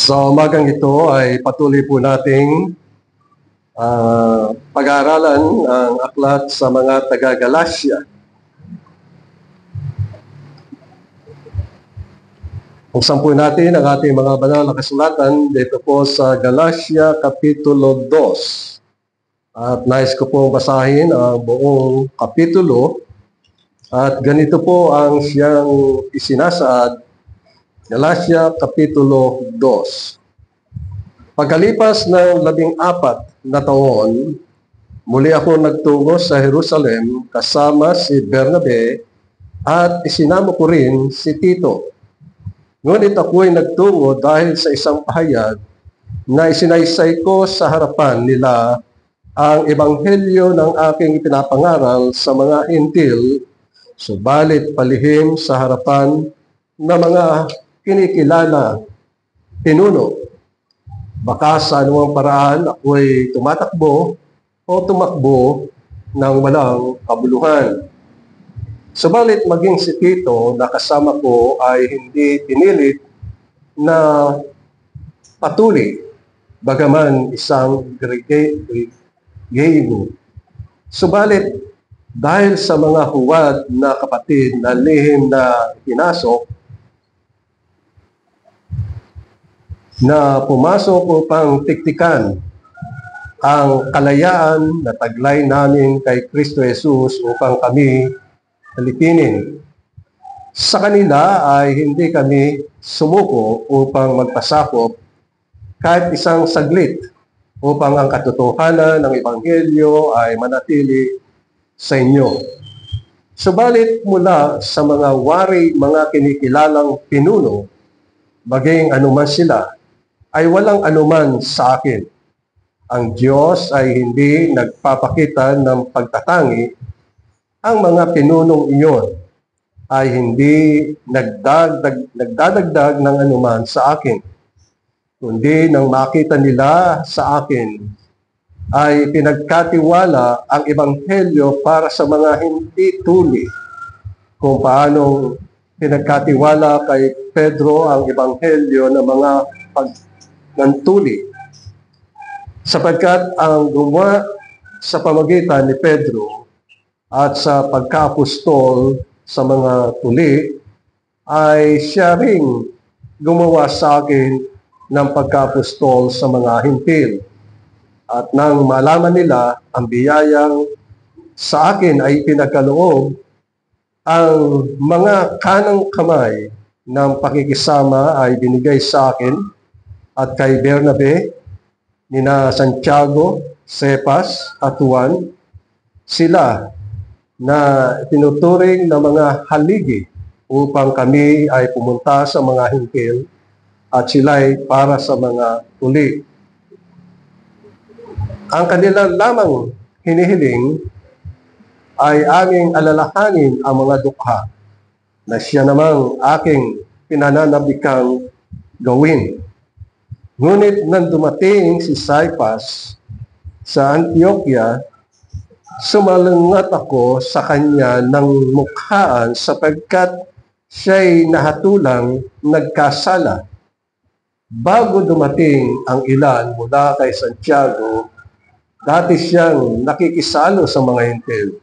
Sa umagang ito ay patuloy po nating pag-aaralan ang aklat sa mga taga-Galasya. Buksan po natin ang ating mga banal na kasulatan dito po sa Galasya Kapitulo 2. At nais ko pong basahin ang buong kapitulo. At ganito po ang siyang isinasaad. Galasya Kapitulo 2. Pagkalipas ng 14 na taon, muli ako nagtungo sa Jerusalem kasama si Bernabe at isinama ko rin si Tito. Ngunit ako'y nagtungo dahil sa isang pahayag na isinaysay ko sa harapan nila ang ebanghelyo ng aking ipinapangaral sa mga Hintil, subalit palihim sa harapan ng mga kinikilala, pinuno. Baka sa anumang paraan ako'y tumatakbo o tumakbo ng walang kabuluhan. Subalit maging si Tito na kasama ko ay hindi pinilit na patuloy, bagaman isang Griego. Subalit dahil sa mga huwad na kapatid na lihim na pinasok, na pumasok upang tiktikan ang kalayaan na taglay namin kay Kristo Jesus upang kami halipinin. Sa kanila ay hindi kami sumuko upang magpasakop kahit isang saglit upang ang katotohanan ng Ebanghelyo ay manatili sa inyo. Subalit mula sa mga wari, mga kinikilalang pinuno, maging anuman sila, ay walang anuman sa akin. Ang Diyos ay hindi nagpapakita ng pagtatangi. Ang mga pinunong iyon ay hindi nagdadagdag ng anuman sa akin. Kundi nang makita nila sa akin, ay pinagkatiwala ang Ebanghelyo para sa mga hindi tuli. Kung paanong pinagkatiwala kay Pedro ang Ebanghelyo ng mga ng tuli, sapagkat ang gumawa sa pamagitan ni Pedro at sa pagka-apostol sa mga tuli ay siya ring gumawa sa akin ng pagka-apostol sa mga Hintil. At nang malaman nila ang biyayang sa akin ay pinagkaloob, ang mga kanang kamay ng pakikisama ay binigay sa akin at kay Bernabe, nina Santiago, Cephas at Juan, sila na tinuturing na mga haligi upang kami ay pumunta sa mga Hintil at sila'y para sa mga tuli. Ang kanila lamang hinihiling ay aming alalahanin ang mga dukha na siya namang aking pinananabikang gawin. Ngunit nang dumating si Cephas sa Antioquia, sumalungat ako sa kanya ng mukhaan sapagkat siya'y nahatulang nagkasala. Bago dumating ang ilan mula kay Santiago, dati siyang nakikisalo sa mga Hintil.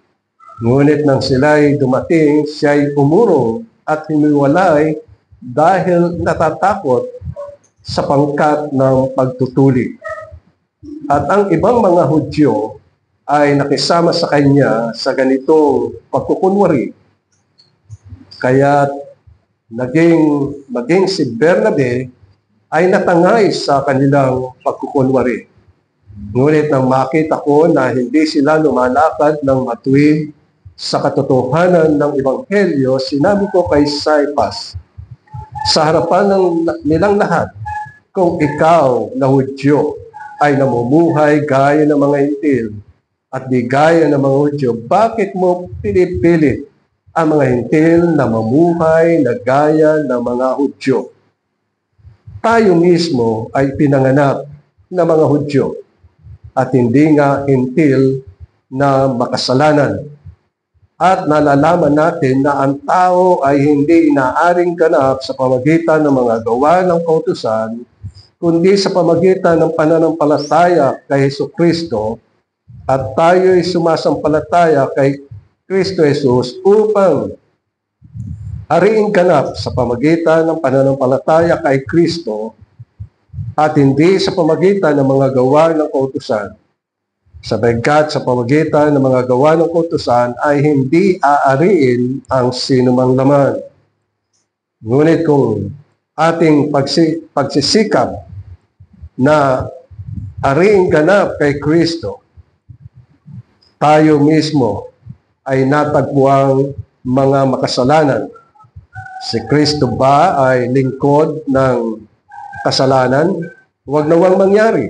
Ngunit nang sila'y dumating, siya'y umurong at hiniwalay dahil natatakot sa pangkat ng pagtutuli. At ang ibang mga Hudyo ay nakisama sa kanya sa ganitong pagkukunwari. Kaya maging si Bernabe ay natangay sa kanilang pagkukunwari. Ngunit nang makita ko na hindi sila lumalakad ng matuwid sa katotohanan ng Ebanghelyo, sinabi ko kay Cephas sa harapan ng nilang lahat, kung ikaw na Hudyo ay namumuhay gaya ng mga Hintil at di gaya ng mga Hudyo, bakit mo pinipilit ang mga Hintil na mamuhay na gaya ng mga Hudyo? Tayo mismo ay pinanganak ng mga Hudyo at hindi nga Hintil na makasalanan. At nalalaman natin na ang tao ay hindi inaaring ganap sa pamagitan ng mga gawa ng kautusan, kundi sa pamagitan ng pananampalataya kay Jesucristo, at tayo'y sumasampalataya kay Kristo Jesus upang ariing ganap sa pamagitan ng pananampalataya kay Kristo at hindi sa pamagitan ng mga gawa ng kautusan. Sapagkat sa pamagitan ng mga gawa ng kautusan ay hindi aariin ang sinumang laman. Ngunit kung ating pagsisikap na ariing ganap kay Kristo, tayo mismo ay natagpuang mga makasalanan. Si Kristo ba ay lingkod ng kasalanan? Huwag nawang mangyari.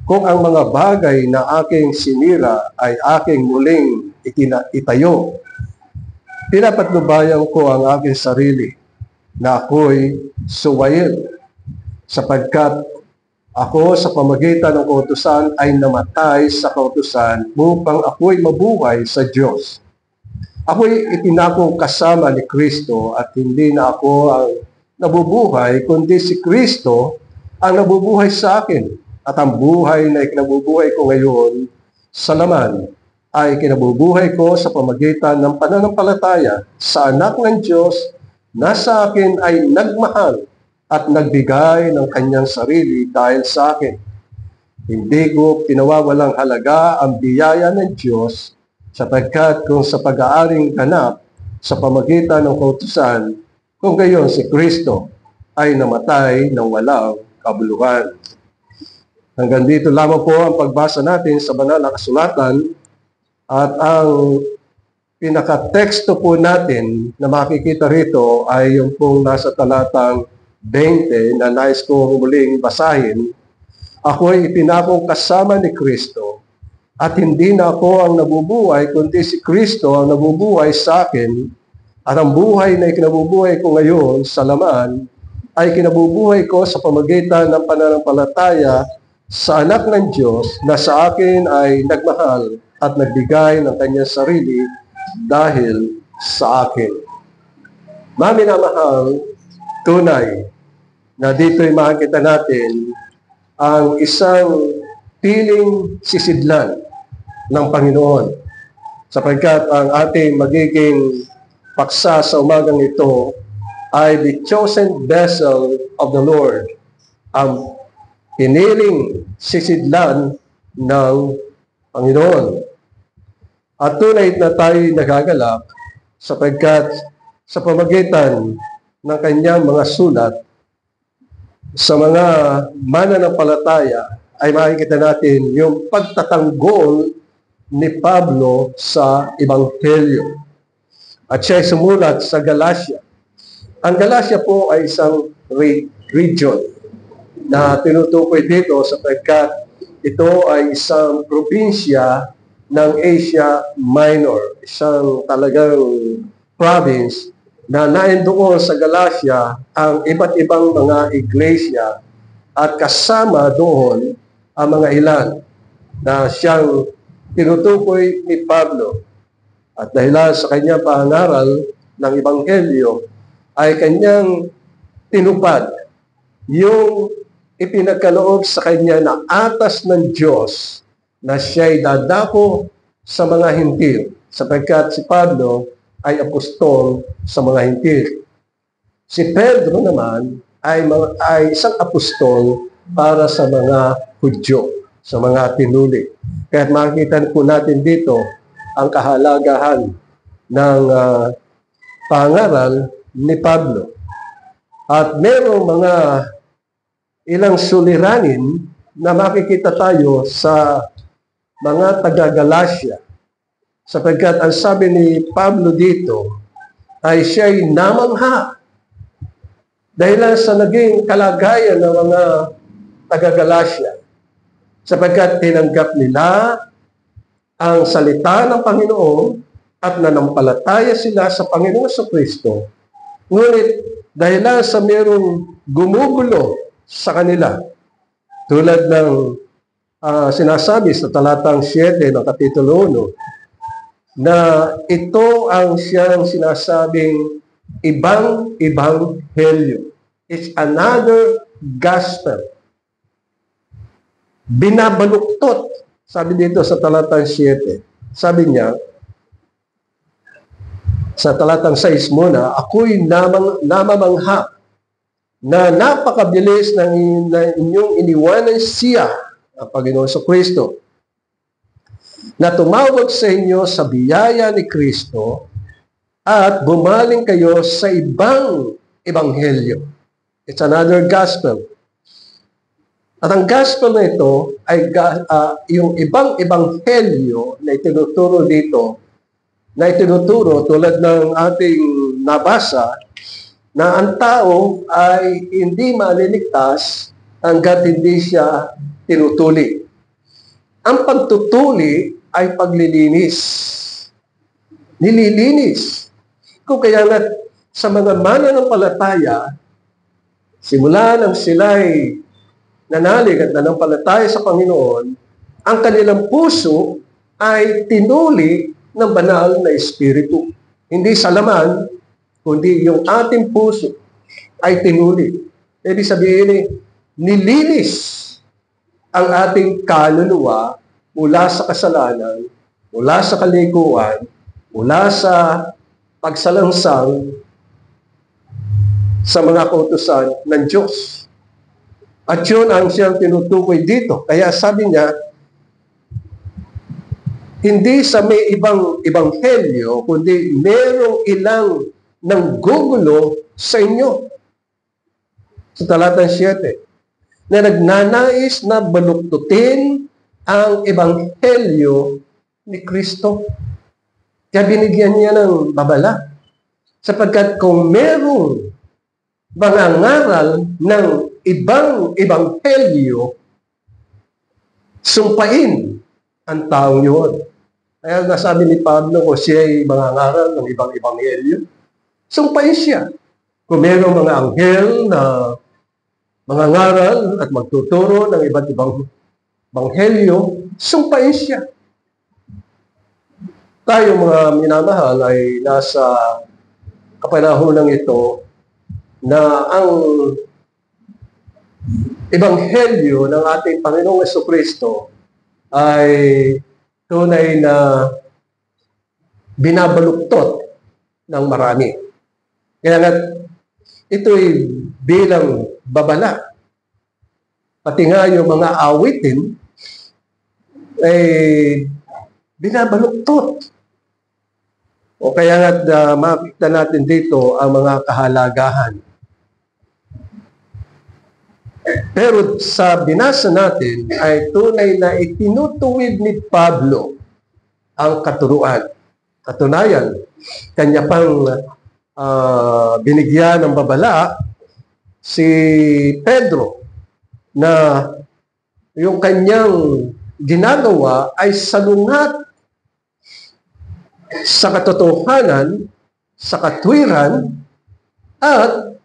Kung ang mga bagay na aking sinira ay aking muling itayo, pinapatnubayan ko ang aking sarili na ako'y suwayin, sapagkat ako sa pamagitan ng kautusan ay namatay sa kautusan upang ako'y mabuhay sa Diyos. Ako'y itinakong kasama ni Kristo at hindi na ako ang nabubuhay, kundi si Kristo ang nabubuhay sa akin. At ang buhay na ikinabubuhay ko ngayon sa laman ay kinabubuhay ko sa pamagitan ng pananampalataya sa anak ng Diyos na sa akin ay nagmahal at nagbigay ng kanyang sarili dahil sa akin. Hindi ko pinawawalang halaga ang biyaya ng Diyos, sapagkat kung sa pag-aaring ganap sa pamagitan ng kautusan, kung gayon si Kristo ay namatay ng walang kabuluhan. Hanggang dito lamang po ang pagbasa natin sa banal na kasulatan, at ang pinaka-teksto po natin na makikita rito ay yung pong nasa talatang 20 na nais kong muling basahin. Ako'y ipinakong kasama ni Kristo at hindi na ako ang nabubuhay, kundi si Kristo ang nabubuhay sa akin, at ang buhay na ikinabubuhay ko ngayon sa laman ay kinabubuhay ko sa pamagitan ng pananampalataya sa anak ng Diyos na sa akin ay nagmahal at nagbigay ng kanyang sarili dahil sa akin. Maminamahal, tunay na dito'y makikita natin ang isang piling sisidlan ng Panginoon, sapagkat ang ating magiging paksa sa umagang ito ay the chosen vessel of the Lord, ang piniling sisidlan ng Panginoon. At tunay na tayo'y nagagalak sapagkat sa pamagitan ng kanyang mga sulat sa mga mananampalataya ay makikita natin yung pagtatanggol ni Pablo sa Ebanghelyo. At siya ay sumulat sa Galacia. Ang Galacia po ay isang region na tinutukoy dito sapagkat ito ay isang probinsya ng Asia Minor, isang talagang province na naindoon sa Galacia ang iba't ibang mga iglesia, at kasama doon ang mga ilan na siyang tinutukoy ni Pablo. At dahil sa kanyang pangaral ng Ebanghelyo ay kanyang tinupad yung ipinagkaloob sa kanya na atas ng Diyos na siya'y dadako sa mga hintil, sapagkat si Pablo ay apostol sa mga hintil. Si Pedro naman ay isang apostol para sa mga Hudyo, sa mga tinuli. Kaya makikita po natin dito ang kahalagahan ng pangaral ni Pablo. At merong mga ilang suliranin na makikita tayo sa mga taga-Galacia, sapagkat ang sabi ni Pablo dito ay siya'y namangha dahil sa naging kalagayan ng mga taga-Galacia, sapagkat tinanggap nila ang salita ng Panginoon at nanampalataya sila sa Panginoon sa Kristo. Ngunit dahil sa mayroong gumugulo sa kanila, tulad ng sinasabi sa talatang 7 ng Kapitulo 1, na ito ang siyang sinasabing ibang ebanghelyo. It's another gospel. binabaluktot. Sabi dito sa talatang 7, sabi niya, sa talatang 6 muna, ako'y namamangha na napakabilis na inyong iniwanan siya, ang Panginoon sa Kristo, na tumawag sa inyo sa biyaya ni Kristo at bumaling kayo sa ibang ebanghelyo. It's another gospel. At ang gospel na ito ay yung ibang ebanghelyo na itinuturo dito, na itinuturo tulad ng ating nabasa, na ang tao ay hindi maliligtas hanggat hindi siya tinutuli. Ang pagtutuli ay paglilinis. Nililinis. Kung kaya nga sa mga mananampalataya, simula nang sila'y nanalig at nanampalataya sa Panginoon, ang kanilang puso ay tinuli ng banal na Espiritu. Hindi sa laman, kundi yung ating puso ay tinuli. Ibig sabihin, nilinis ang ating kaluluwa mula sa kasalanan, mula sa kalikuan, mula sa pagsalangsang sa mga kautusan ng Diyos. At yun ang siyang tinutukoy dito. Kaya sabi niya, hindi sa may ibang ebanghelyo, kundi merong ilang nanggugulo sa inyo. Sa talatang 7, na nagnanais na baluktutin ang ebanghelyo ni Kristo. Kaya binigyan niya ng babala. Sapagkat kung merong mangangaral ng ibang ebanghelyo, sumpain ang taong yun. Kaya nasabi ni Pablo, kung siya ay mangangaral ng ibang ebanghelyo, sumpain siya. Kung mayroong mga anghel na mangangaral at magtuturo ng iba't ibang ebanghelyo, sumpain siya. Tayo mga minamahal ay nasa kapanahonang ito na ang ebanghelyo ng ating Panginoong Jesucristo ay tunay na binabaluktot ng marami. Kaya nga, ito'y bilang babala. Pati nga yung mga awitin ay binabaluktot. O kaya nga makikita natin dito ang mga kahalagahan. Pero sa binasa natin ay tunay na itinutuwid ni Pablo ang katuruan. Katunayan, kanya pang binigyan ng babala si Pedro na yung kanyang ginagawa ay salungat sa katotohanan, sa katwiran, at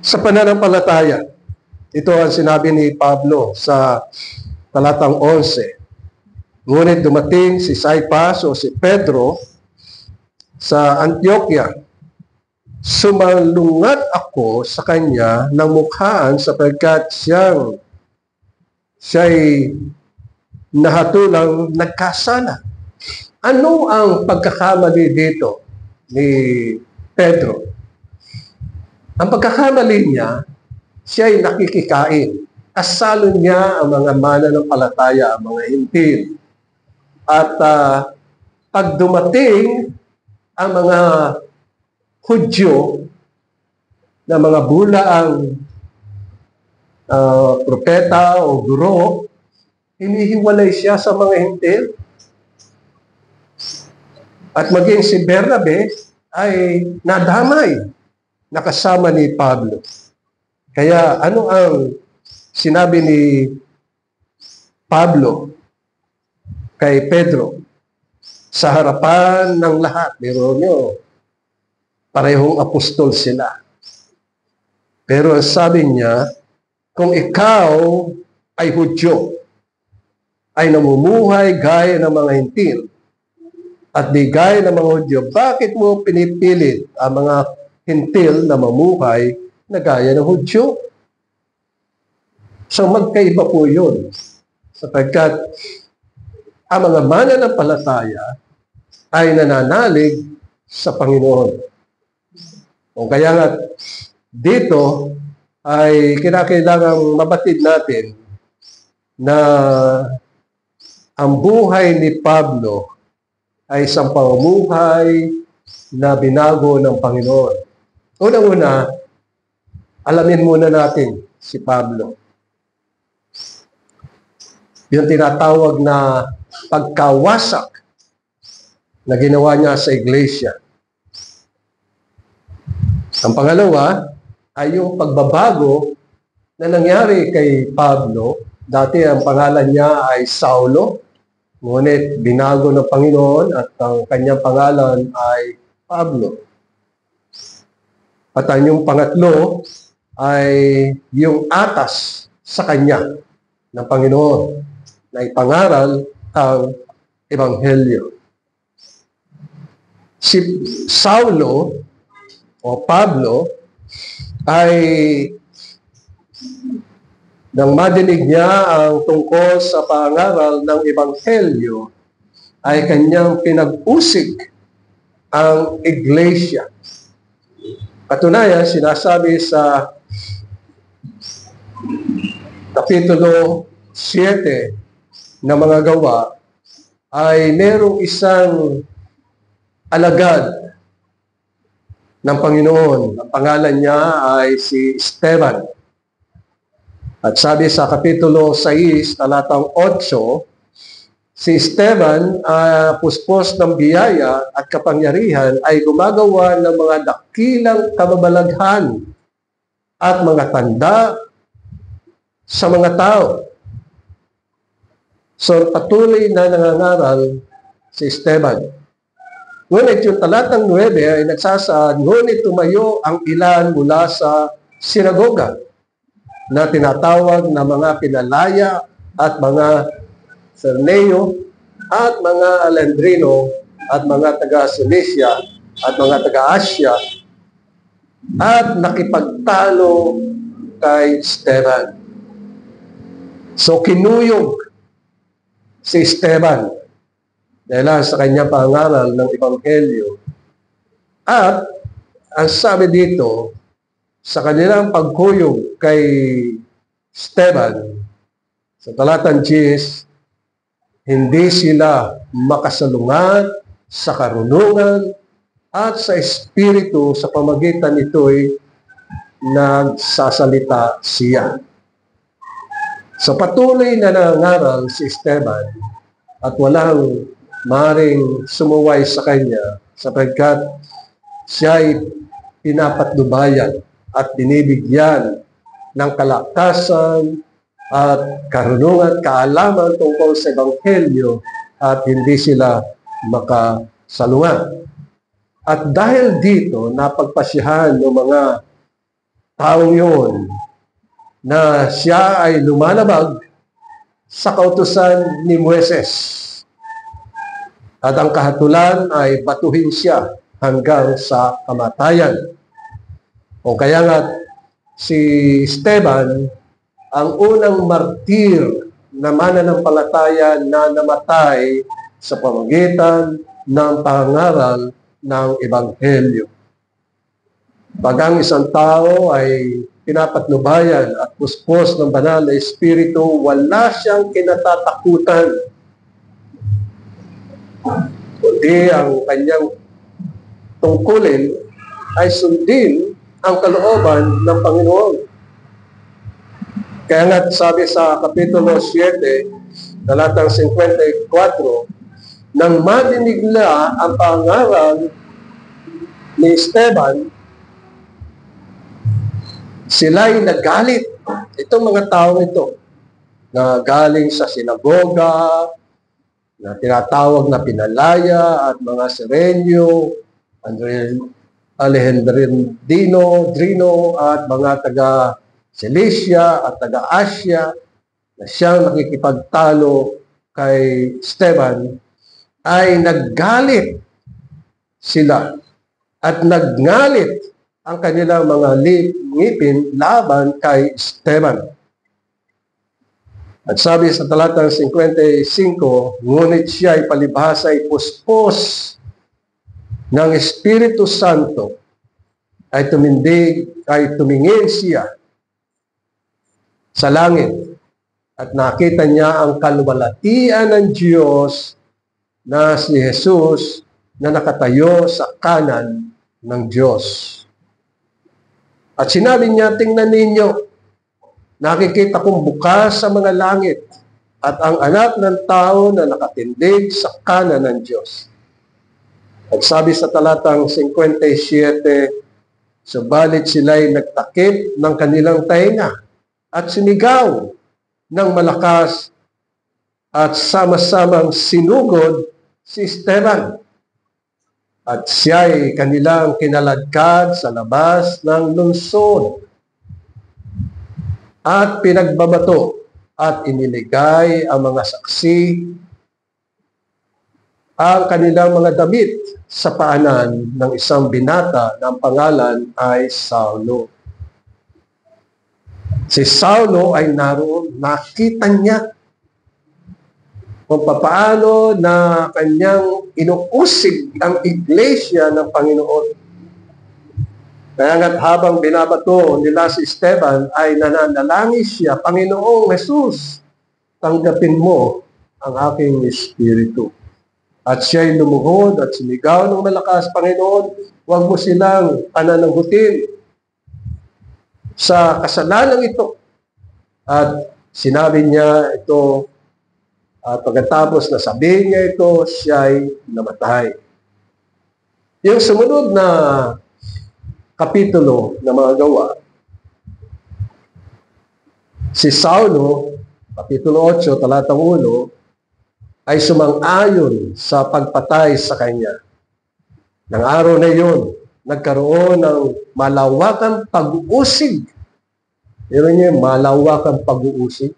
sa pananampalataya. Ito ang sinabi ni Pablo sa talatang 11. Ngunit dumating si Caiphas o si Pedro sa Antioquia. Sumalungat ako sa kanya ng mukhaan sapagkat siya'y nahatulang nagkasala. Ano ang pagkakamali dito ni Pedro? Ang pagkakamali niya, siya ay nakikikain. Asalo niya ang mga mananampalataya, ang mga hintil. At pag dumating ang mga Hudyo na mga bulaang propeta o guro, hinihiwalay siya sa mga hintil. At maging si Bernabe ay nadamay, nakasama ni Pablo. Kaya ano ang sinabi ni Pablo kay Pedro sa harapan ng lahat? Biro nyo, parehong apostol sila. Pero ang sabi niya, kung ikaw ay Hudyo, ay namumuhay gaya ng mga hintil, at di gaya ng mga Hudyo, bakit mo pinipilit ang mga hintil na mamuhay na gaya ng Hudyo? So magkaiba po yun. Sapagkat ang mga mananampalataya ay nananalig sa Panginoon. O kaya nga dito ay kinakailangang mabatid natin na ang buhay ni Pablo ay isang pamumuhay na binago ng Panginoon. Unang-una, alamin muna natin si Pablo. Yung tinatawag na pagkawasak na ginawa niya sa iglesia. Ang pangalawa ay yung pagbabago na nangyari kay Pablo. Dati ang pangalan niya ay Saulo, ngunit binago ng Panginoon at ang kanyang pangalan ay Pablo. At ang yung pangatlo ay yung atas sa kanya ng Panginoon na ipangaral ang Ebanghelyo. Si Saulo o Pablo ay nang madinig niya ang tungkol sa pangaral ng Ebanghelyo ay kanyang pinag-usig ang iglesia. Katunayan, sinasabi sa Kapitulo 7 na mga gawa ay merong isang alagad ng Panginoon. Ang pangalan niya ay si Esteban. At sabi sa Kapitulo 6, talatang 8, si Esteban, puspos ng biyaya at kapangyarihan, ay gumagawa ng mga dakilang kababalaghan at mga tanda sa mga tao. So, patuloy na nangangaral si Esteban. Ngunit yung talatang 9 ay nagsasaad, ngunit tumayo ang ilan mula sa sinagoga na tinatawag na mga pinalaya at mga Cerneo at mga Alejandrino at mga taga-Cilicia at mga taga-Asya at nakipagtalo kay Esteban. So, kinuyog si Esteban dahil sa kanyang pangaral ng Ebanghelyo. At ang sabi dito, sa kanilang pagkuyog kay Esteban, sa talatang 10, hindi sila makasalungat sa karunungan at sa espiritu, sa pamagitan nito'y nagsasalita siya. So patuloy na nangangaral si Esteban at walang maring sumuway sa kanya sapagkat siya ay pinapatnubayan at binibigyan ng kalakasan at karunungan, kaalaman tungkol sa Ebanghelyo at hindi sila makasalungat. At dahil dito, napagpasyahan ng mga taong yun na siya ay lumalabag sa kautusan ni Moises. At ang kahatulan ay batuhin siya hanggang sa kamatayan. O kaya nga, si Esteban, ang unang martir na mananampalataya na namatay sa pamagitan ng pangaral ng Ebanghelyo. Pag ang isang tao ay pinapatnubayan at puspos ng banal na espiritu, wala siyang kinatatakutan. Kundi ang kanyang tungkulin ay sundin ang kalooban ng Panginoon. Kaya nga sabi sa Kapitulo 7, talatang 54, nang madinig na ang pangaral ni Esteban, sila'y nagalit. Itong mga tao ito na galing sa sinagoga, na tinatawag na pinalaya at mga Serenyo, Alejandrino, Drino at mga taga-Cilicia at taga-Asya na siyang nakikipagtalo kay Esteban, ay naggalit sila at nagngalit ang kanilang mga ngipin laban kay Esteban. At sabi sa talatang 55, ngunit siya ay palibhasa ay puspos ng Espiritu Santo, ay tumingin siya sa langit at nakita niya ang kalwalatian ng Diyos na si Jesus na nakatayo sa kanan ng Diyos. At sinabi niya, tingnan ninyo, nakikita kong bukas sa mga langit at ang anak ng tao na nakatindig sa kanan ng Diyos. At sabi sa talatang 57, subalit sila'y nagtakip ng kanilang tainga at sumigaw ng malakas at sama-samang sinugod si Esteban. At siya'y kanilang kinaladkad sa labas ng lungsod at pinagbabato at iniligay ang mga saksi ang kanilang mga damit sa paanan ng isang binata na ang pangalan ay Saulo. Si Saulo ay naroon, nakita niya kung paano na kanyang inuusig ang iglesia ng Panginoon. Kaya nga't habang binabato nila si Esteban ay nananalangin siya, Panginoong Jesus, tanggapin mo ang aking espiritu. At siya'y lumuhod at sumigaw ng malakas, Panginoon, huwag mo silang pananagutin sa kasalanan ito. At sinabi niya ito, at pagkatapos na sabihin niya ito, siya'y namatay. Yung sumunod na kapitulo ng mga gawa, si Saulo, kapitulo 8, talatang 1, ay sumang-ayon sa pagpatay sa kanya. Nang araw na yun, nagkaroon ng malawakang pag-uusig. Pero niya, malawakang pag-uusig.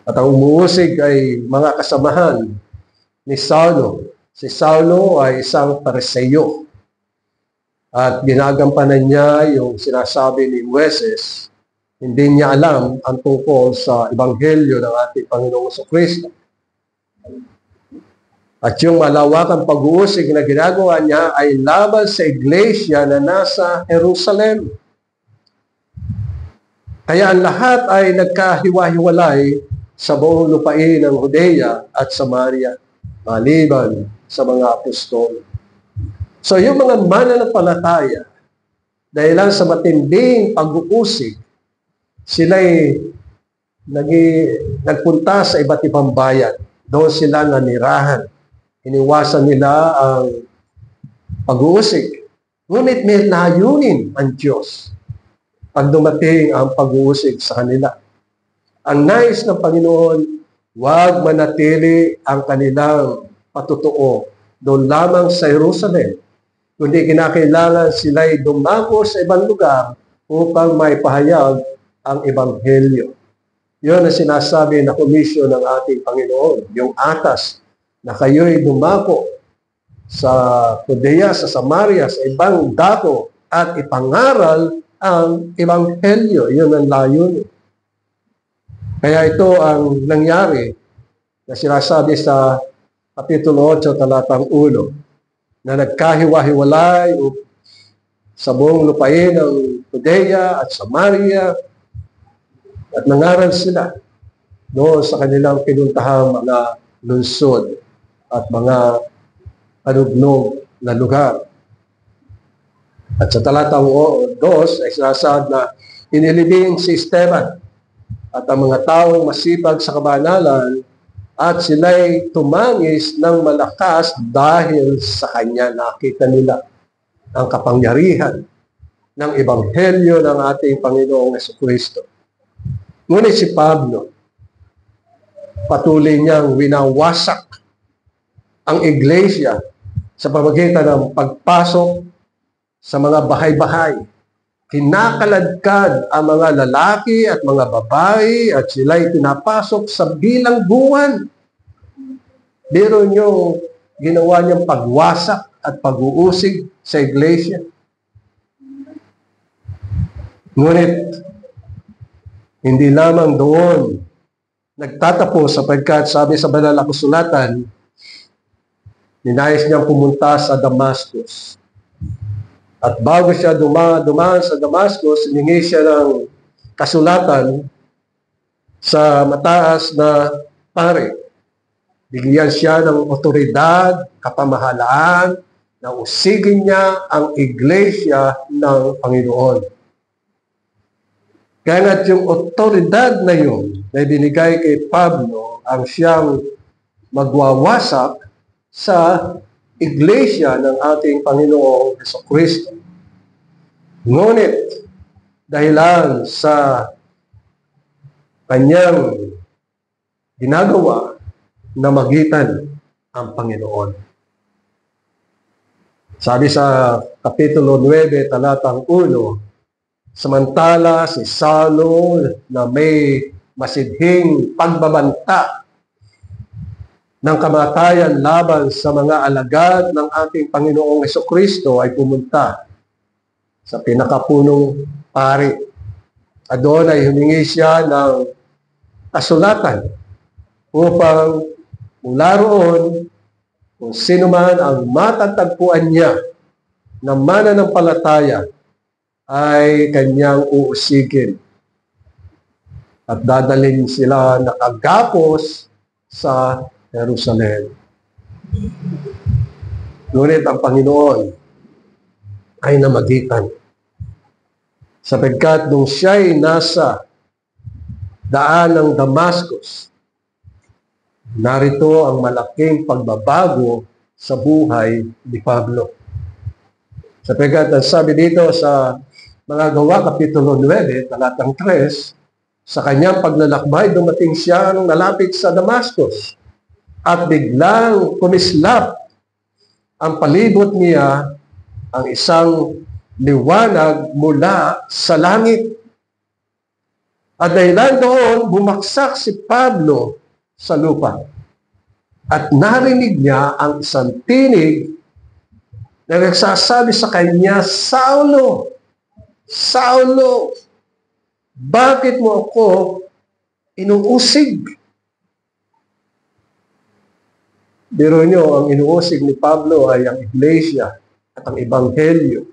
At ang umuusig ay mga kasamahan ni Saulo. Si Saulo ay isang Pariseo. At ginagampanan niya yung sinasabi ni Moises. Hindi niya alam ang tungkol sa Ebanghelyo ng ating Panginoong Jesucristo. At yung malawakang pag-uusig na ginagawa niya ay laban sa iglesia na nasa Jerusalem. Kaya ang lahat ay nagkahiwa-hiwalay sa buong lupain ng Judea at Samaria, maliban sa mga apostol. So yung mga mananampalataya, dahilan sa matinding pag-uusig, sila'y nagpunta sa iba't ibang bayan. Doon sila nanirahan. Iniwasan nila ang pag-uusig. Ngunit may layunin ang Diyos pag dumating ang pag-uusig sa kanila. Ang nais ng Panginoon, huwag manatili ang kanilang patutuo doon lamang sa Jerusalem, kundi kinakailangan sila'y dumako sa ibang lugar upang maipahayag ang Ebanghelyo. Yun ang sinasabi na komisyon ng ating Panginoon, yung atas na kayo'y dumako sa Judea, sa Samaria, sa ibang dako at ipangaral ang Ebanghelyo. Yun ang layunin. Kaya ito ang nangyari na sinasabi sa Kapitulo 8, talatang 1, na nagkahiwa-hiwalay sa buong lupain ng Judea at Samaria at nangaral sila doon sa kanilang pinuntahang mga lungsod at mga kanugnog na lugar. At sa talatang 2 ay sinasabi na inilibing si Esteban at ang mga taong masipag sa kabanalan at sila'y tumangis ng malakas dahil sa kanya. Nakita nila ang kapangyarihan ng Ebanghelyo ng ating Panginoong Jesucristo. Ngunit si Pablo, patuloy niyang winawasak ang iglesia sa pamamagitan ng pagpasok sa mga bahay-bahay. Kinakaladkad ang mga lalaki at mga babae at sila'y pinapasok sa bilangguan. Biro niyo ginawa niyang pagwasak at pag-uusig sa iglesia. Ngunit Hindi lamang doon nagtatapos sapagkat sabi sa banal na kasulatan, ninais niyang pumunta sa Damascus. At bago siya dumaan sa Damascus, hiningi siya ng kasulatan sa mataas na pare. Bigyan siya ng otoridad, kapamahalaan, na usigin niya ang iglesia ng Panginoon. Kaya nga yung otoridad na yun na binigay kay Pablo ang siyang magwawasak sa iglesia ng ating Panginoong Jesucristo. Ngunit, dahilan sa kanyang ginagawa, na magitan ang Panginoon. Sabi sa Kapitulo 9, talatang 1, samantala si Saulo na may masidhing pagbabanta ng kamatayan laban sa mga alagad ng ating Panginoong Jesucristo ay pumunta sa pinakapunong pari. At doon ay humingi siya ng kasulatan upang mula roon, kung sino man ang matatagpuan niya na mananampalataya ay kanyang uusigin. At dadalhin sila nakagapos sa Jerusalem. Ngunit ang Panginoon ay namagitan. Sapagkat nung siya'y nasa daan ng Damascus, narito ang malaking pagbabago sa buhay ni Pablo. Sapagkat ang sabi dito sa mga Gawa, Kapitulo 9, talatang 3, sa kanyang paglalakbay, dumating siya nung nalapit sa Damascus. At biglang kumislap ang palibot niya ang isang liwanag mula sa langit. At dahilan doon, bumaksak si Pablo sa lupa. At narinig niya ang isang tinig na nagsasabi sa kanya, Saulo, Saulo, bakit mo ako inuusig? Biro nyo, ang inuusig ni Pablo ay ang iglesia at ang ebanghelyo.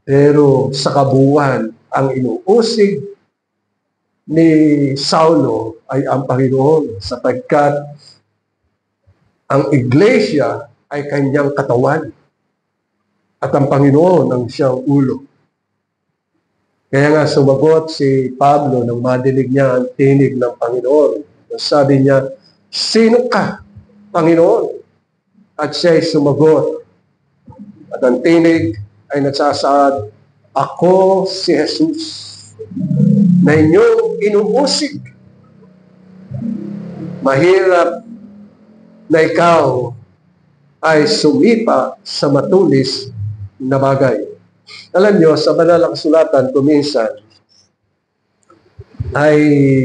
Pero sa kabuuan, ang inuusig ni Saulo ay ang Panginoon sapagkat ang iglesia ay kanyang katawan at ang Panginoon ang siyang ulo. Kaya nga sumagot si Pablo nang madinig niya ang tinig ng Panginoon. Sabi niya, sino ka, Panginoon? At siya'y sumagot. At ang tinig ay nagsasaad, ako si Jesus na inyong inuusig. Mahirap na ikaw ay sumipa sa matulis na bagay. Alam nyo, sa banal na kasulatan, kuminsan, ay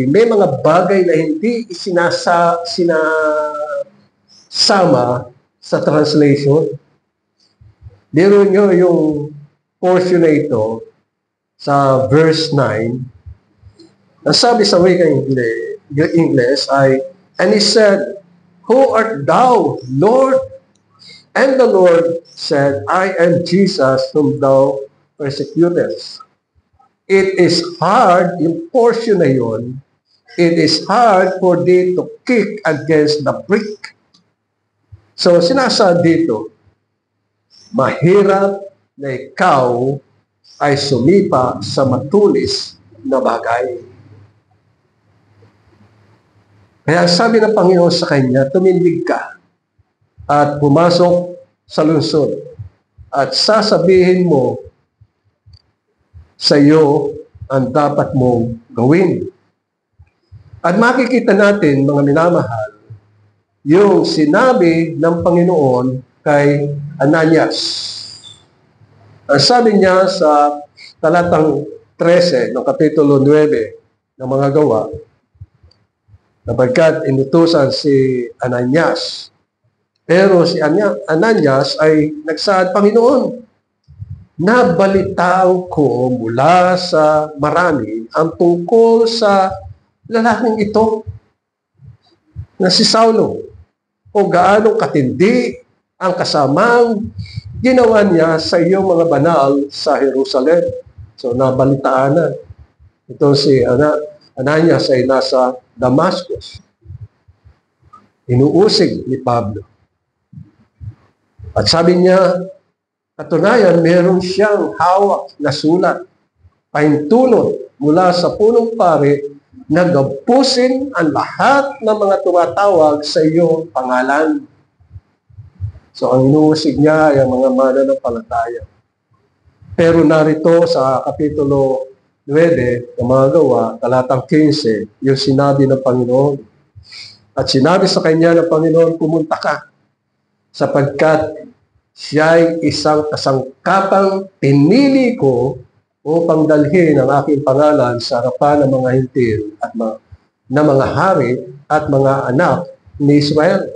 may mga bagay na hindi sinasama sa translation. Biro nyo yung portion na ito sa verse 9. Ang sabi sa wikang English ay, and he said, who art thou, Lord? And the Lord said, I am Jesus whom thou persecutest. It is hard, yung portion na yun, it is hard for thee to kick against the brick. So, sinasabi dito, mahirap na ikaw ay sumipa sa matulis na bagay. Kaya sabi ng Panginoon sa kanya, tumindig ka at pumasok sa lungsod at sasabihin mo sa iyo ang dapat mong gawin. At makikita natin, mga minamahal, yung sinabi ng Panginoon kay Ananias. Ang sabi niya sa talatang 13 ng Kapitulo 9 ng mga Gawa, napagkat inutusan si Ananias. Pero si Ananias ay nagsaad, Panginoon, nabalitaan ko mula sa marami ang tungkol sa lalaking ito na si Saulo, o gaano katindi ang kasamang ginawa niya sa iyong mga banal sa Jerusalem. So nabalitaan na. Ito si Ananias ay nasa Damascus. Inuusig ni Pablo. At sabi niya, katunayan, meron siyang hawak na sulat, pahintulot mula sa punong pari na gapusin ang lahat ng mga tumatawag sa iyong pangalan. So ang inuusig niya ay ang mga mananampalataya. Pero narito sa Kapitulo 9 ng mga Gawa, talatang 15, yung sinabi ng Panginoon. At sinabi sa kanya ng Panginoon, pumunta ka, sapagkat siya'y isang kasangkapang pinili ko upang dalhin ang aking pangalan sa harapan ng mga hintil at na mga hari at mga anak ni Israel.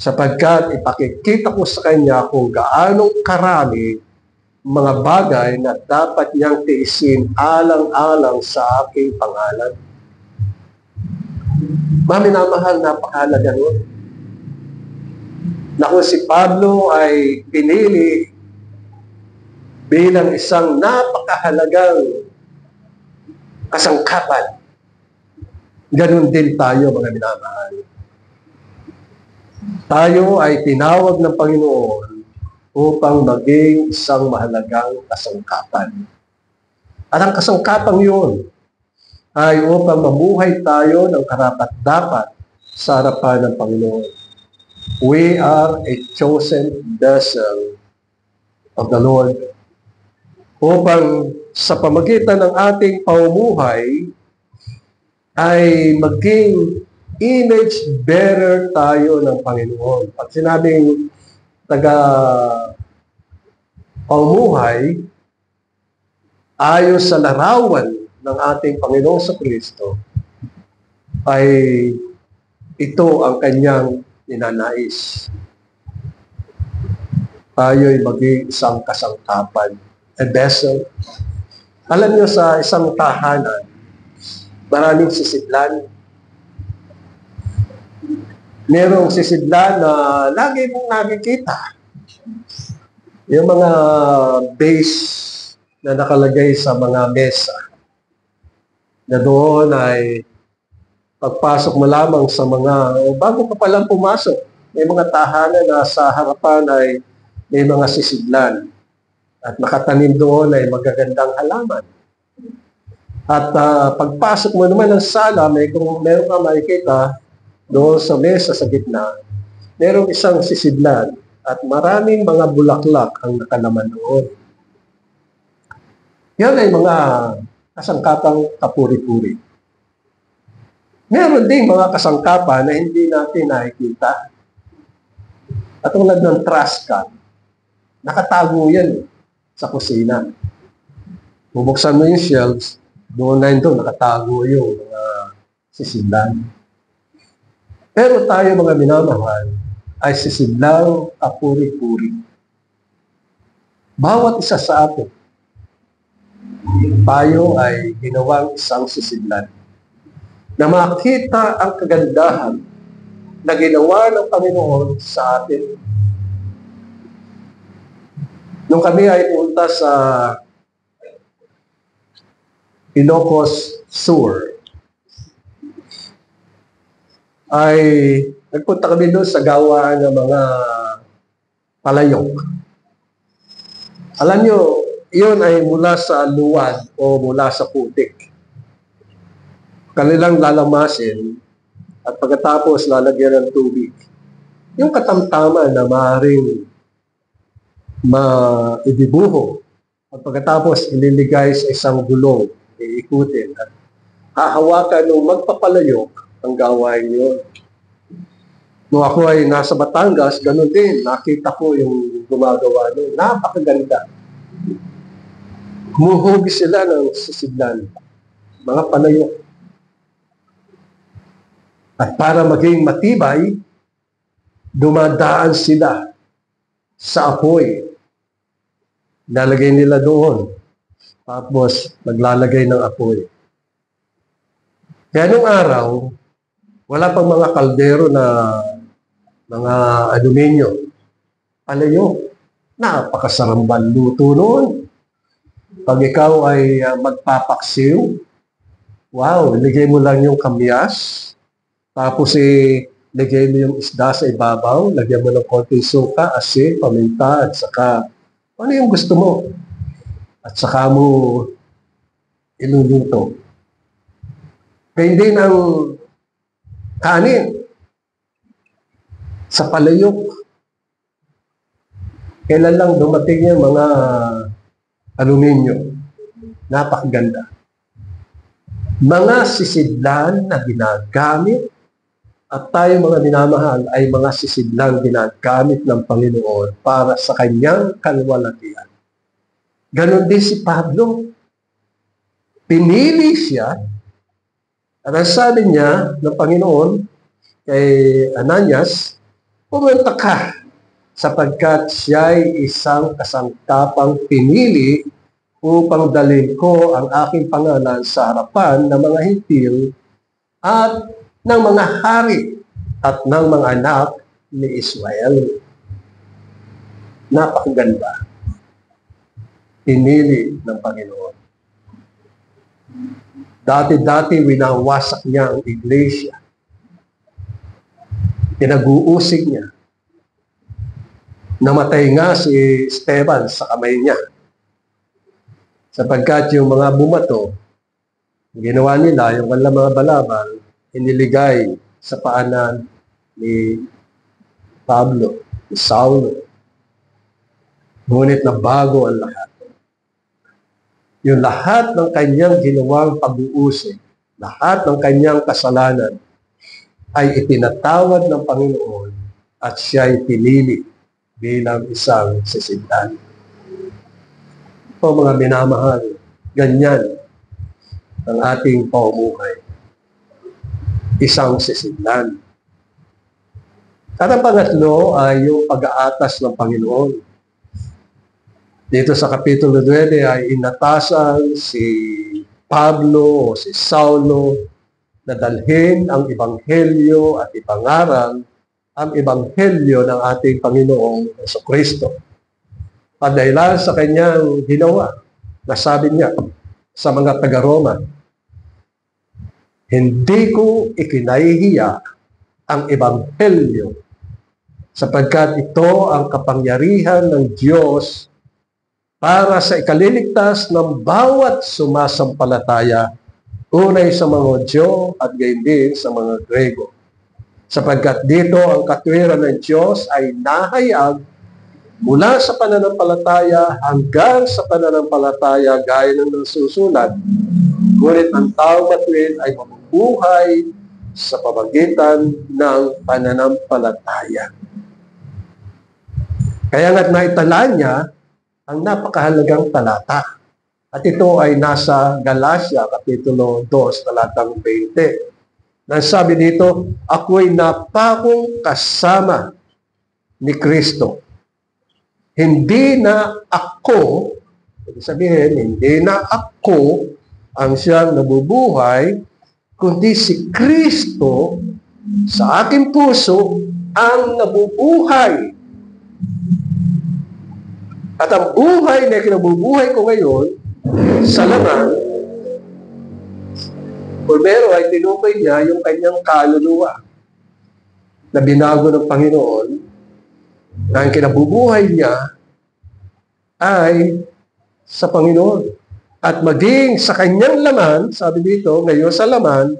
Sapagkat ipakikita ko sa kanya kung gaanong karami mga bagay na dapat niyang tiisin alang-alang sa aking pangalan. Maminamahal, napakahalaga nun. Na kung si Pablo ay pinili bilang isang napakahalagang kasangkapan, ganun din tayo, mga minamahal. Tayo ay tinawag ng Panginoon upang maging isang mahalagang kasangkapan. At ang kasangkapang yun ay upang mamuhay tayo ng karapat-dapat sa harapan ng Panginoon. We are a chosen vessel of the Lord upang sa pamagitan ng ating pamumuhay ay maging image bearer tayo ng Panginoon. Pag sinabing taga-pamumuhay, ayon sa larawan ng ating Panginoon sa Kristo, ay ito ang kanyang ninanais. Tayo'y maging isang kasangkapan, a vessel. Alam niyo, sa isang tahanan, maraming sisidlan. Merong sisidlan na lagi mong nakikita. Yung mga base na nakalagay sa mga mesa, na doon ay pagpasok mo lamang sa mga, bago ka palang pumasok, may mga tahanan na sa harapan ay may mga sisidlan. At nakatanim doon ay magagandang halaman. At pagpasok mo naman ng sala, kung meron ka makikita doon sa mesa sa gitna, merong isang sisidlan at maraming mga bulaklak ang nakalaman doon. Yan ay mga kasangkapang kapuri-puri. Meron ding mga kasangkapan na hindi natin nakikita. At tulad ng trash can, nakatago yan sa kusina. Bubuksan mo yung shelves, doon nakatago yung mga sisidlan. Pero tayo, mga minamahal, ay sisidlang kapuri-puri. Bawat isa sa atin, tayo ay ginawang isang sisidlan na makita ang kagandahan na ginawa ng Panginoon sa atin. Nung kami ay punta sa Ilocos Sur, ay nagpunta kami doon sa gawaan ng mga palayok. Alam nyo, iyon ay mula sa luwad o mula sa putik. Kanilang lalamasin at pagkatapos lalagyan ng tubig. Yung katamtaman na maaaring maidibuho at pagkatapos ililigay sa isang gulong, iikutin at hahawakan ng magpapalayok ang gawain yun. Nung ako ay nasa Batangas, ganun din, nakita ko yung gumagawa nun. Napakaganda. Humuhugi sila ng sisidlan, mga palayok. At para maging matibay, dumadaan sila sa apoy Lalagay nila doon. Tapos, maglalagay ng apoy. Kaya nung araw, wala pang mga kaldero na mga aluminyo. Palayo, napakasarambang luto noon. Pag ikaw ay magpapaksiw, wow, ligay mo lang yung kamyas, tapos ligay mo yung isda sa ibabaw, lagyan mo ng konting suka, asin, paminta, at saka ano yung gusto mo. At saka mo iluluto. Kaya din ang kanin sa palayok. Kailan lang dumating yung mga aluminyo. Napakaganda. Mga sisidlan na ginagamit at tayo mga minamahal ay mga sisidlang ginagamit ng Panginoon para sa kanyang kalwalatian. Ganon din si Pablo. Pinili siya at ang sabi niya ng Panginoon kay Ananias, pumunta ka sapagkat siya'y isang kasangkapang pinili upang dalhin ko ang aking pangalan sa harapan ng mga hintil at ng mga hari at ng mga anak ni Israel. Napakaganda. Pinili ng Panginoon. Dati-dati winawasak niya ang iglesia. Pinag-uusig niya. Namatay nga si Esteban sa kamay niya. Sapagkat yung mga bumato, ginawa nila, yung walang mga balabal, iniligay sa paanan ni Pablo, ni Saulo. Ngunit nabago ang lahat. Yung lahat ng kanyang ginawang pag-uusig, lahat ng kanyang kasalanan, ay itinatawad ng Panginoon at siya'y pinili bilang isang sisidlan. O mga minamahal, ganyan ang ating pamumuhay. Isang sisidlan. At ang pangatlo ay yung pag-aatas ng Panginoon. Dito sa Kapitulo 9 ay inatasan si Pablo o si Saulo na dalhin ang Ebanghelyo at ipangaral ang Ebanghelyo ng ating Panginoong Jesucristo. Padahilan sa kanyang ginawa, nasabi niya sa mga taga-Roma, hindi ko ikinahihiya ang Ebanghelyo sapagkat ito ang kapangyarihan ng Diyos para sa ikaliligtas ng bawat sumasampalataya, unay sa mga Hudyo at gayon din sa mga Grego. Sapagkat dito ang katwiran ng Diyos ay nahayag mula sa pananampalataya hanggang sa pananampalataya gaya ng nasusulat. Ngunit ang tao matuwid ay mabubuhay sa pamagitan ng pananampalataya. Kaya nga't naitala niya ang napakahalagang talata. At ito ay nasa Galacia, Kapitulo 2, talatang 20. Nasabi dito, ako'y napakong kasama ni Kristo. Hindi na ako, ibig sabihin, hindi na ako ang siyang nabubuhay, kundi si Kristo sa aking puso ang nabubuhay. At ang buhay na kinabubuhay ko ngayon, sa laman, primero ay tinupay niya yung kanyang kaluluwa na binago ng Panginoon, na ang kinabubuhay niya ay sa Panginoon. At maging sa kanyang laman, sabi dito, ngayon sa laman,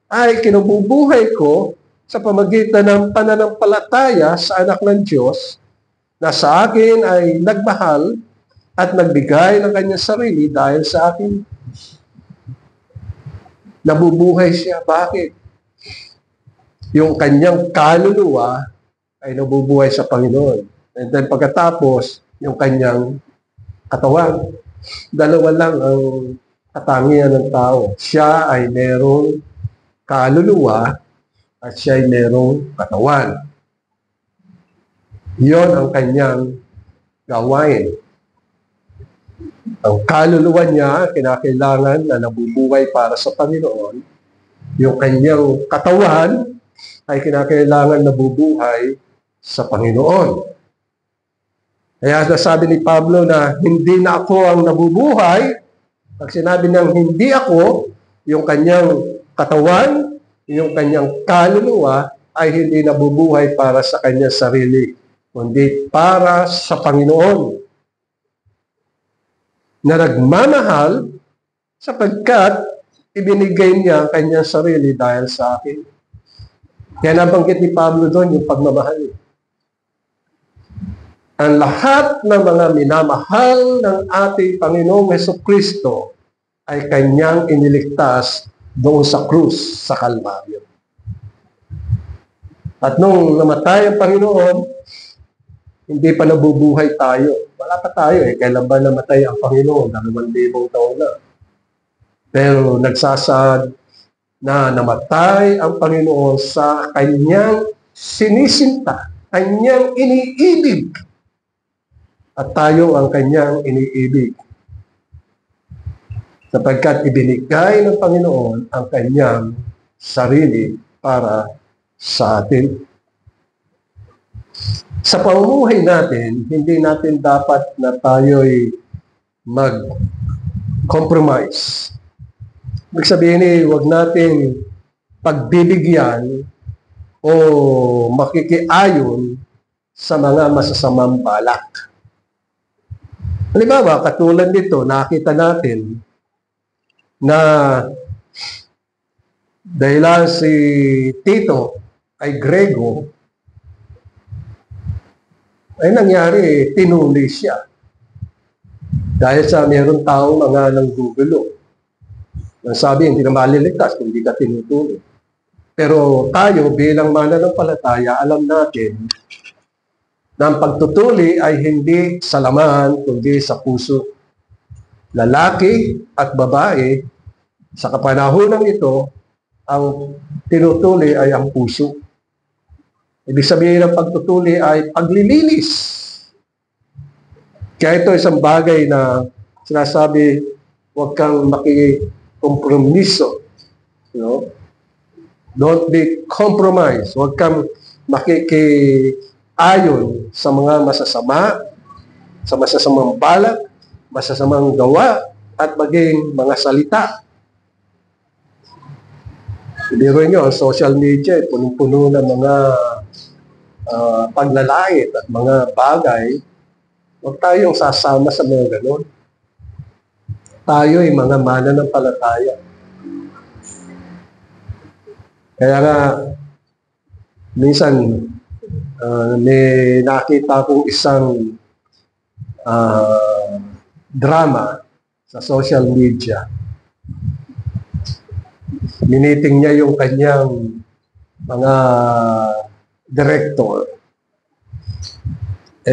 ay kinabubuhay ko sa pamagitan ng pananampalataya sa anak ng Diyos, na sa akin ay nagmahal at nagbigay ng kanyang sarili dahil sa akin. Nabubuhay siya. Bakit? Yung kanyang kaluluwa ay nabubuhay sa Panginoon. And then pagkatapos, yung kanyang katawan. Dalawa lang ang katangian ng tao. Siya ay merong kaluluwa at siya ay merong katawan. Yon ang kanyang gawain. Ang kaluluwa niya, kinakailangan na nabubuhay para sa Panginoon. Yung kanyang katawan ay kinakailangan nabubuhay sa Panginoon. Kaya nasabi ni Pablo na hindi na ako ang nabubuhay. Pag sinabi niyang hindi ako, yung kanyang katawan, yung kanyang kaluluwa ay hindi nabubuhay para sa kanyang sarili, kundi para sa Panginoon na nagmamahal sapagkat ibinigay niya ang kanyang sarili dahil sa akin. Kaya nabanggit ni Pablo doon yung pagmamahal. Ang lahat ng mga minamahal ng ating Panginoong Hesukristo ay kanyang iniligtas doon sa krus sa Kalbaryo. At nung namatay ang Panginoon, hindi pa nabubuhay tayo. Wala pa tayo eh. Kailan ba namatay ang Panginoon? 2,000 taon na. Pero nagsasad na namatay ang Panginoon sa kanyang sinisinta, kanyang iniibig. At tayo ang kanyang iniibig. Sapagkat ibinigay ng Panginoon ang kanyang sarili para sa atin. Sa pamumuhay natin, hindi natin dapat na tayo'y mag-compromise. Ibig sabihin huwag natin pagbibigyan o makikiayon sa mga masasamang balak. Halimbawa, katulad nito, nakita natin na dahil si Tito ay Grego, ay nangyari, tinuli siya. Dahil sa mayroong taong mga nanggugulo. Ang sabi, hindi na maliligtas kung hindi ka tinutuli. Pero tayo, bilang mananampalataya, alam natin na ang pagtutuli ay hindi sa laman, kundi sa puso. Lalaki at babae, sa kapanahonang ito, ang tinutuli ay ang puso. Ibig sabihin ng pagtutuli ay paglilinis. Kaya ito isang bagay na sinasabi, huwag kang makikompromiso. Don't be compromised. Huwag kang ayon sa mga masasama, sa masasamang balak, masasamang gawa, at maging mga salita. Biro nyo, ang social media, punong-puno ng mga paglalait at mga bagay. Huwag tayong sasama sa mga ganon. Tayo ay mga mananampalataya. Kaya nga, minsan, may nakita kong isang drama sa social media. Miniting niya yung kanyang mga director.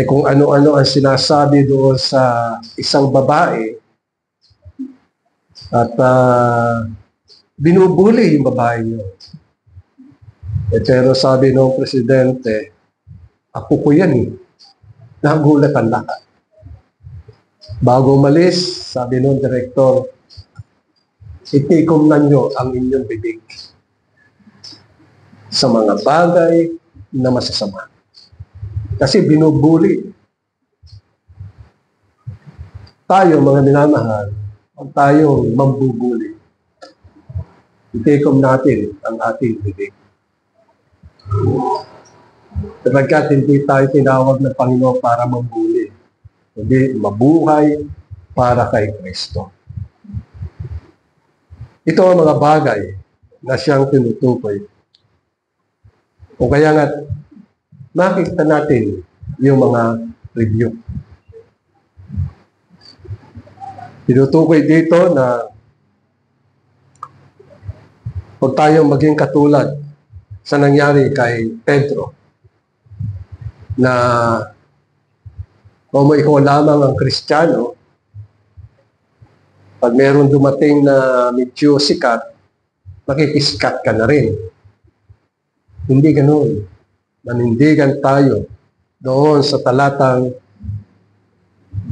Kung ano-ano ang sinasabi doon sa isang babae at binubuli yung babae niyo. Pero sabi ng presidente, ako ko yan eh. Nagulat ang lahat. Bago umalis, sabi ng direktor, itikom na nyo ang inyong bibig sa mga bagay na masasama. Kasi binubuli. Tayo, mga minamahal, huwag tayong mambubuli. Itikom natin ang ating bibig. Sapagkat hindi tayo tinawag ng Panginoon para mambuli, kundi mabuhay para kay Kristo. Ito ang mga bagay na siyang tinutukoy. O kaya nga, nakita natin yung mga review. Tinutukoy dito na huwag tayong maging katulad sa nangyari kay Pedro na kung ikaw lamang ang Kristiyano, pag meron dumating na medyo sikat, makikiskat ka na rin. Hindi ganoon. Manindigan tayo doon sa talatang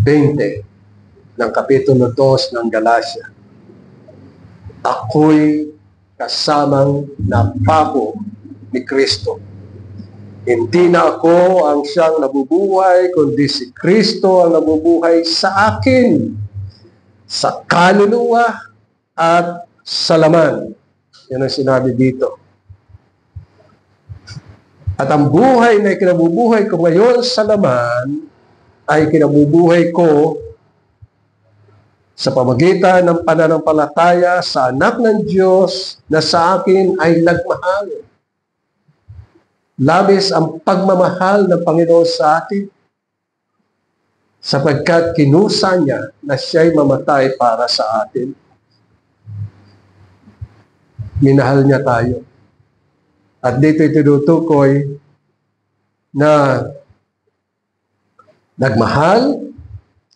20. ng Kapitulo 2 ng Galacia. Ako'y kasamang napako ni Kristo. Hindi na ako ang siyang nabubuhay, kundi si Kristo ang nabubuhay sa akin, sa kaluluwa at sa laman. Yan ang sinabi dito. At ang buhay na ikinabubuhay ko ngayon sa laman ay kinabubuhay ko sa pamagitan ng pananampalataya sa anak ng Diyos na sa akin ay nagmahal. Labis ang pagmamahal ng Panginoon sa atin sapagkat kinusa niya na siya'y mamatay para sa atin. Minahal niya tayo. At dito'y tinutukoy na nagmahal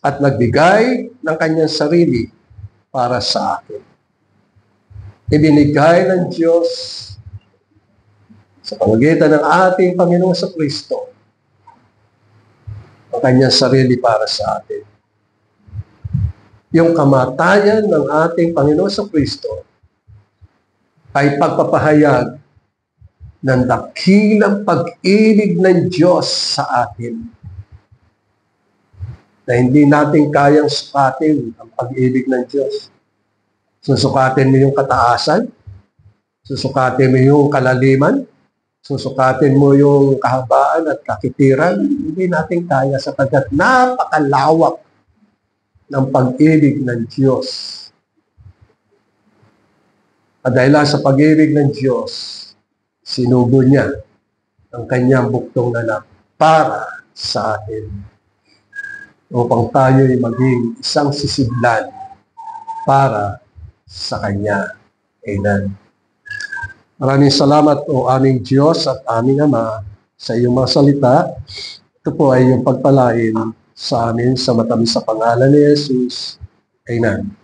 at nagbigay ng kanyang sarili para sa akin. Ibinigay ng Diyos sa pamagitan ng ating Panginoong sa Kristo ang kanyang sarili para sa atin. Yung kamatayan ng ating Panginoon sa Kristo ay pagpapahayag ng dakilang pag-ibig ng Diyos sa atin na hindi natin kayang sukatin ang pag-ibig ng Diyos. Susukatin mo yung kataasan, susukatin mo yung kalaliman, susukatin mo yung kahabaan at kakitiran, hindi natin kaya sapagkat napakalawak ng pag-ibig ng Diyos. At dahil sa pag-ibig ng Diyos, sinugo niya ang kanyang buktong anak para sa atin upang tayo'y maging isang sisidlan para sa Kanya. Amen. Maraming salamat o aming Diyos at aming Ama sa iyong mga salita. Ito po ay iyong pagpalain sa amin sa matamis sa pangalan ni Jesus. Amen.